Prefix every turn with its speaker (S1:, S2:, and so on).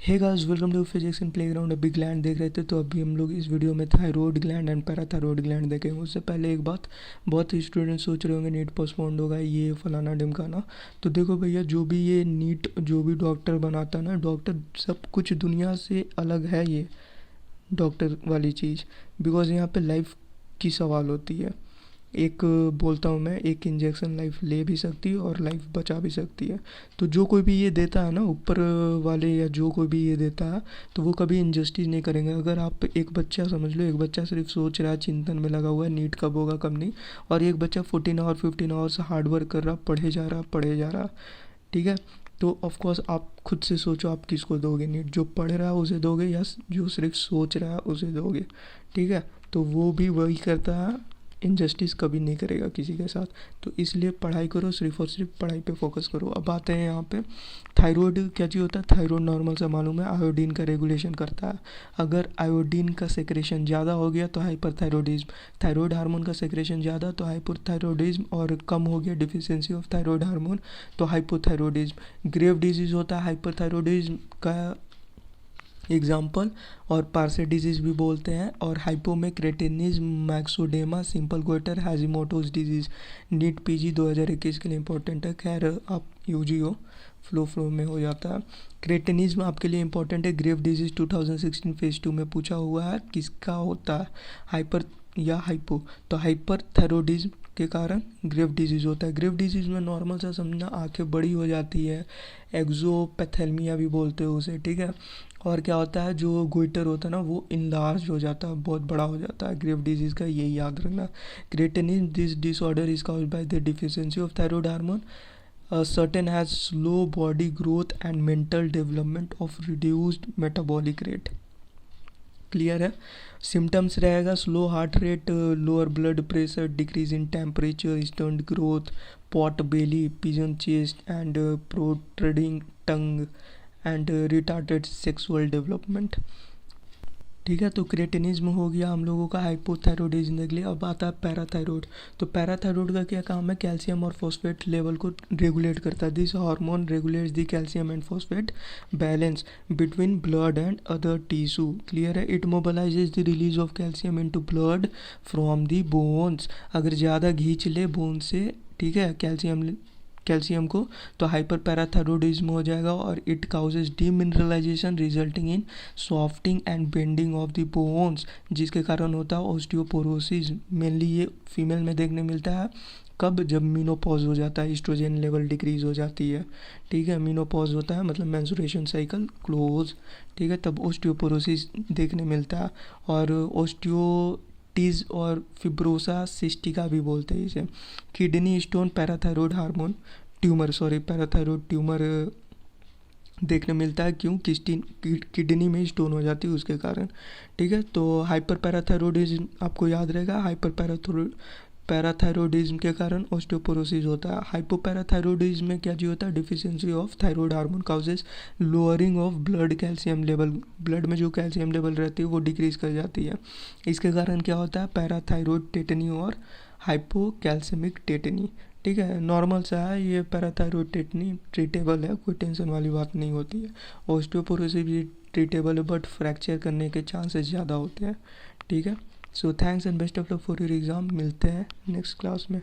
S1: Hey guys, welcome to physics in playground. अभी ग्लैंड देख रहे थे, तो अभी हम लोग इस वीडियो में thyroid gland and parathyroid gland देखेंगे। उससे पहले एक बात, बहुत स्टूडेंट सोच रहे होंगे नीट पोस्टपोन्ड होगा, ये फलाना ढिमकाना। तो देखो भैया, जो भी ये नीट जो भी डॉक्टर बनाता है ना, डॉक्टर सब कुछ दुनिया से अलग है ये डॉक्टर वाली चीज़। बिकॉज यहाँ पे लाइफ की सवाल होती है। एक बोलता हूँ मैं, एक इंजेक्शन लाइफ ले भी सकती है और लाइफ बचा भी सकती है। तो जो कोई भी ये देता है ना, ऊपर वाले या जो कोई भी ये देता है, तो वो कभी इनजस्टिस नहीं करेंगे। अगर आप एक बच्चा समझ लो, एक बच्चा सिर्फ सोच रहा है, चिंतन में लगा हुआ है नीट कब होगा कब नहीं, और एक बच्चा 14 आवर 15 आवर्स हार्ड वर्क कर रहा, पढ़े जा रहा, ठीक है। तो ऑफकोर्स आप खुद से सोचो, आप किसको दोगे नीट? जो पढ़ रहा है उसे दोगे या जो सिर्फ सोच रहा है उसे दोगे? ठीक है, तो वो भी वही करता है, इनजस्टिस कभी नहीं करेगा किसी के साथ। तो इसलिए पढ़ाई करो, सिर्फ और सिर्फ पढ़ाई पे फोकस करो। अब आते हैं यहाँ पे, थायराइड क्या चीज़ होता है? थायराइड नॉर्मल से मालूम है, आयोडीन का रेगुलेशन करता है। अगर आयोडीन का सेक्रेशन ज़्यादा हो गया तो हाइपरथायरॉयडिज्म, थायराइड हार्मोन का सेक्रेशन ज़्यादा तो हाइपोथायरॉयडिज्म, और कम हो गया डिफिशियंसी ऑफ थायराइड हार्मोन तो हाइपोथायरॉयडिज्म। ग्रेव डिजीज़ होता है हाइपरथायरॉयडिज्म का एग्जाम्पल, और पार्से डिजीज़ भी बोलते हैं। और हाइपो में cretinism, myxoedema, simple goitre, Hashimoto's disease. NEET PG 2021 के लिए इंपॉर्टेंट है। खैर, आप यूजी हो, फ्लो में हो जाता है। क्रेटिनिज्म आपके लिए इंपॉर्टेंट है। ग्रेव डिजीज़ 2016 फेज 2 में पूछा हुआ है, किसका होता है? हाइपर या हाइपो? तो हाइपर थायरॉयडिज्म के कारण ग्रेव डिजीज़ होता है। ग्रेव डिजीज़ में नॉर्मल सा समझना, आंखें बड़ी हो जाती है, एक्सोपैथेल्मिया भी बोलते हो उसे, ठीक है। और क्या होता है, जो गोइटर होता है ना, वो इनलार्ज हो जाता है, बहुत बड़ा हो जाता है। ग्रेव डिजीज़ का यही याद रखना। Cretinism, this disorder is caused by the deficiency of thyroid hormone. Certain has slow body growth and mental development of reduced metabolic rate. Clear है? सिम्टम्स रहेगा slow heart rate, lower blood pressure, decrease in temperature, stunt growth, pot Bailey, pigeon chest and protruding tongue and retarded sexual development. ठीक है, तो cretinism हो गया हम लोगों का हाइपोथायरॉयडिज्म देख लिया। अब आता है पैराथायरॉयड। तो पैराथायरॉयड का क्या काम है? कैल्शियम और फॉस्फेट लेवल को रेगुलेट करता है। This hormone regulates the calcium and phosphate balance between blood and other tissue. Clear है? It mobilises the release of calcium into blood from the bones. अगर ज़्यादा खींच ले बोन से, ठीक है, कैल्शियम को, तो हाइपर पैराथायरॉयडिज्म हो जाएगा। और it causes demineralisation resulting in softening and bending of the bones, जिसके कारण होता है ऑस्टियोपोरोसिस। मेनली ये फीमेल में देखने मिलता है। कब? जब मीनोपॉज हो जाता है, एस्ट्रोजन लेवल डिक्रीज हो जाती है, ठीक है। मीनोपॉज होता है मतलब मेंस्ट्रुएशन साइकिल क्लोज, ठीक है, तब ऑस्टियोपोरोसिस देखने मिलता है। और ऑस्टियोटिस और फिब्रोसा सिस्टिका भी बोलते हैं इसे। Kidney stone, parathyroid hormone tumour, parathyroid tumour देखने मिलता है। क्यों? किडनी में स्टोन हो जाती है उसके कारण, ठीक है। तो हाइपर पैराथायरॉयडिज्म आपको याद रहेगा, हाइपर पैराथायरॉयडिज्म के कारण ऑस्टियोपोरोसिस होता है। हाइपोपैराथायरॉयडिज्म में क्या जी होता है? Deficiency of thyroid hormone causes lowering of blood calcium level. Blood में जो कैल्शियम लेवल रहती है वो डिक्रीज कर जाती है। इसके कारण क्या होता है? पैराथायरॉयड टेटनी और हाइपोकैल्सेमिक टेटनी। ठीक है, नॉर्मल सा है ये पैराथायरॉयड टेटनी, ट्रीटेबल है, कोई टेंशन वाली बात नहीं होती है। ऑस्टियोपोरोसिस भी ट्रीटेबल है, बट फ्रैक्चर करने के चांसेस ज़्यादा होते हैं, ठीक है। So thanks and best of luck for your exam. मिलते हैं नेक्स्ट क्लास में।